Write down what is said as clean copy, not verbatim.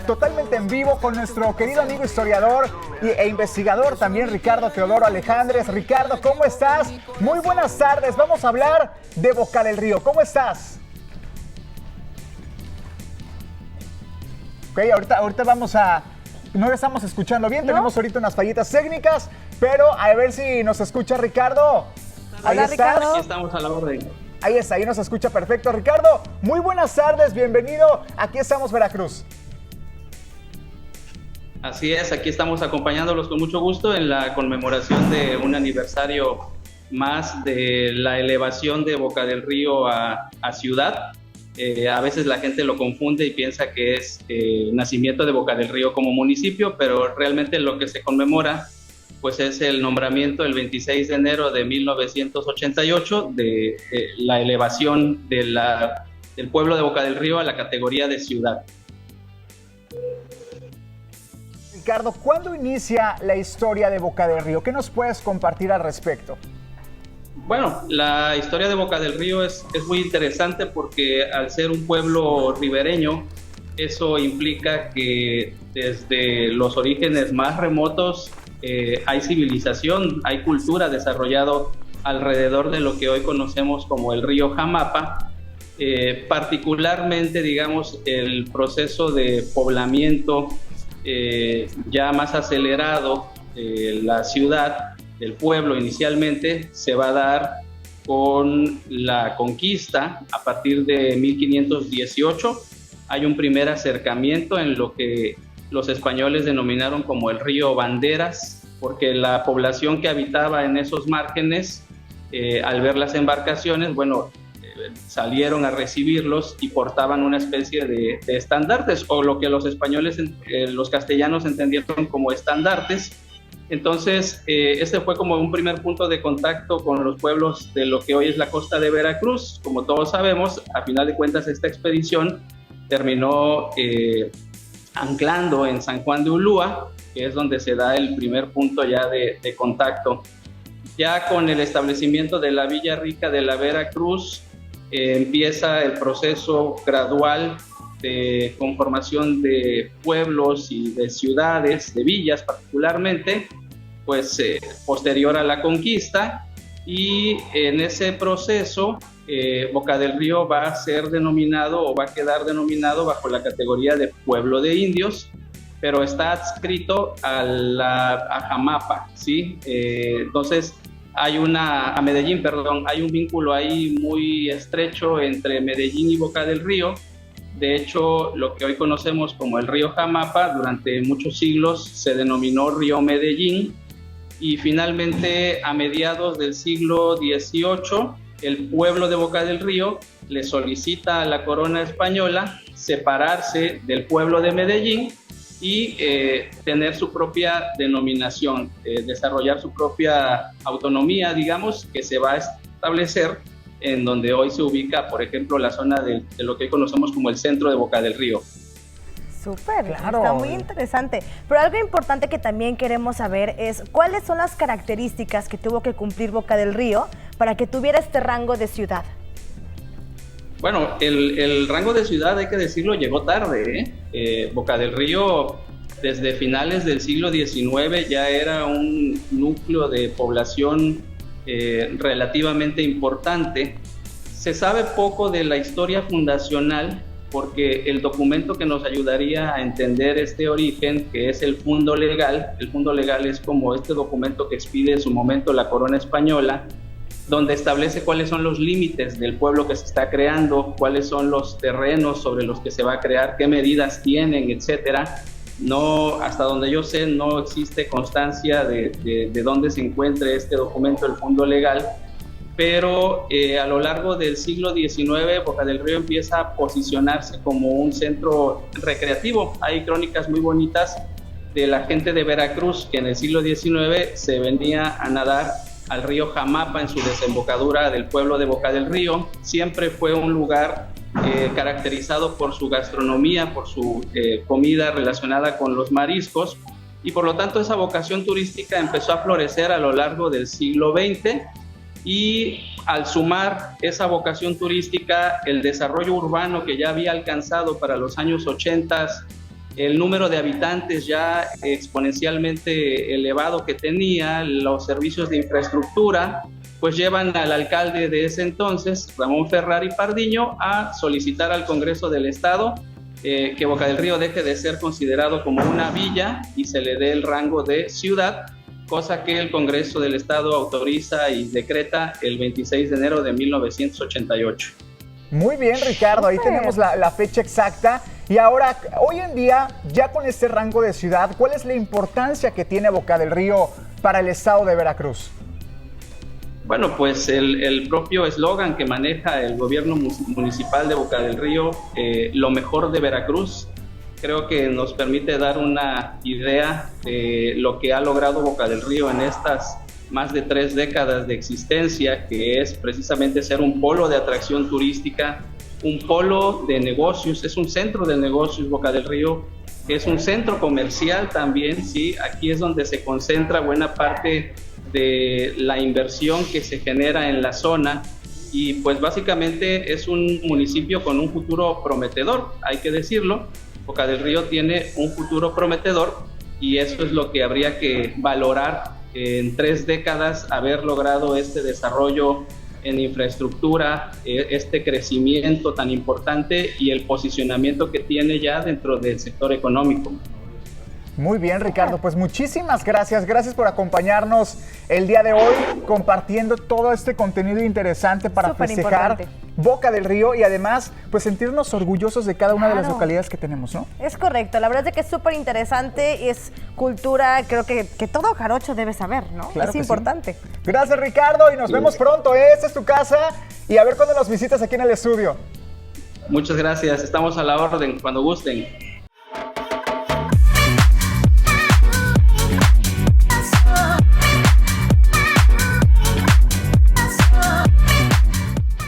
totalmente en vivo con nuestro querido amigo historiador e investigador también, Ricardo Teodoro Alejandres. Ricardo, ¿cómo estás? Muy buenas tardes. Vamos a hablar de Boca del Río. ¿Cómo estás? Ok, ahorita vamos a... No estamos escuchando bien, ¿no? Tenemos ahorita unas fallitas técnicas, pero a ver si nos escucha Ricardo. Hola, Ricardo. Aquí estamos a la orden. Ahí está, ahí nos escucha perfecto. Ricardo, muy buenas tardes, bienvenido. Aquí estamos, Veracruz. Así es, aquí estamos acompañándolos con mucho gusto en la conmemoración de un aniversario más de la elevación de Boca del Río a ciudad. A veces la gente lo confunde y piensa que es nacimiento de Boca del Río como municipio, pero realmente lo que se conmemora pues es el nombramiento el 26 de enero de 1988 de la elevación del pueblo de Boca del Río a la categoría de ciudad. Ricardo, ¿cuándo inicia la historia de Boca del Río? ¿Qué nos puedes compartir al respecto? Bueno, la historia de Boca del Río es muy interesante porque al ser un pueblo ribereño, eso implica que desde los orígenes más remotos hay civilización, hay cultura desarrollado alrededor de lo que hoy conocemos como el río Jamapa. Particularmente, digamos, el proceso de poblamiento ya más acelerado de la ciudad, del pueblo inicialmente, se va a dar con la conquista a partir de 1518. Hay un primer acercamiento en lo que los españoles denominaron como el río Banderas, porque la población que habitaba en esos márgenes, al ver las embarcaciones, salieron a recibirlos y portaban una especie de estandartes, o lo que los españoles, los castellanos entendieron como estandartes. Entonces, este fue como un primer punto de contacto con los pueblos de lo que hoy es la costa de Veracruz. Como todos sabemos, a final de cuentas, esta expedición terminó anclando en San Juan de Ulúa, que es donde se da el primer punto ya de contacto. Ya con el establecimiento de la Villa Rica de la Veracruz, empieza el proceso gradual de conformación de pueblos y de ciudades, de villas particularmente, pues posterior a la conquista, y en ese proceso Boca del Río va a ser denominado o va a quedar denominado bajo la categoría de pueblo de indios, pero está adscrito a Jamapa, ¿sí? Entonces hay hay un vínculo ahí muy estrecho entre Medellín y Boca del Río. De hecho, lo que hoy conocemos como el río Jamapa, durante muchos siglos se denominó río Medellín, y finalmente a mediados del siglo XVIII, el pueblo de Boca del Río le solicita a la corona española separarse del pueblo de Medellín y tener su propia denominación, desarrollar su propia autonomía, digamos, que se va a establecer en donde hoy se ubica, por ejemplo, la zona de lo que hoy conocemos como el centro de Boca del Río. Súper, claro. Está muy interesante. Pero algo importante que también queremos saber es cuáles son las características que tuvo que cumplir Boca del Río para que tuviera este rango de ciudad. Bueno, el rango de ciudad, hay que decirlo, llegó tarde, Boca del Río, desde finales del siglo XIX, ya era un núcleo de población relativamente importante. Se sabe poco de la historia fundacional, porque el documento que nos ayudaría a entender este origen, que es el Fundo Legal es como este documento que expide en su momento la corona española, donde establece cuáles son los límites del pueblo que se está creando, cuáles son los terrenos sobre los que se va a crear, qué medidas tienen, etcétera. No, hasta donde yo sé, no existe constancia de dónde se encuentre este documento, el Fundo Legal, pero a lo largo del siglo XIX, Boca del Río empieza a posicionarse como un centro recreativo. Hay crónicas muy bonitas de la gente de Veracruz que en el siglo XIX se venía a nadar al río Jamapa en su desembocadura del pueblo de Boca del Río. Siempre fue un lugar caracterizado por su gastronomía, por su comida relacionada con los mariscos, y por lo tanto esa vocación turística empezó a florecer a lo largo del siglo XX, y al sumar esa vocación turística el desarrollo urbano que ya había alcanzado para los años 80 el número de habitantes ya exponencialmente elevado que tenía, los servicios de infraestructura, pues llevan al alcalde de ese entonces, Ramón Ferrari Pardiño, a solicitar al Congreso del Estado que Boca del Río deje de ser considerado como una villa y se le dé el rango de ciudad, cosa que el Congreso del Estado autoriza y decreta el 26 de enero de 1988. Muy bien, Ricardo, ahí tenemos la fecha exacta. Y ahora, hoy en día, ya con este rango de ciudad, ¿cuál es la importancia que tiene Boca del Río para el estado de Veracruz? Bueno, pues el propio eslogan que maneja el gobierno municipal de Boca del Río, lo mejor de Veracruz, creo que nos permite dar una idea de lo que ha logrado Boca del Río en estas más de 3 décadas de existencia, que es precisamente ser un polo de atracción turística, un polo de negocios, es un centro de negocios Boca del Río, es un centro comercial también, ¿sí? Aquí es donde se concentra buena parte de la inversión que se genera en la zona y pues básicamente es un municipio con un futuro prometedor, hay que decirlo. Boca del Río tiene un futuro prometedor y eso es lo que habría que valorar en 3 décadas, haber logrado este desarrollo en infraestructura, este crecimiento tan importante y el posicionamiento que tiene ya dentro del sector económico. Muy bien, Ricardo, pues muchísimas gracias. Gracias por acompañarnos el día de hoy, compartiendo todo este contenido interesante para festejar Boca del Río y además, pues sentirnos orgullosos de cada una de las localidades que tenemos, ¿no? Es correcto, la verdad es que es súper interesante y es cultura, creo que todo jarocho debe saber, ¿no? Claro, es importante. Sí. Gracias, Ricardo, y nos vemos pronto. Esta es tu casa y a ver cuándo nos visitas aquí en el estudio. Muchas gracias, estamos a la orden, cuando gusten.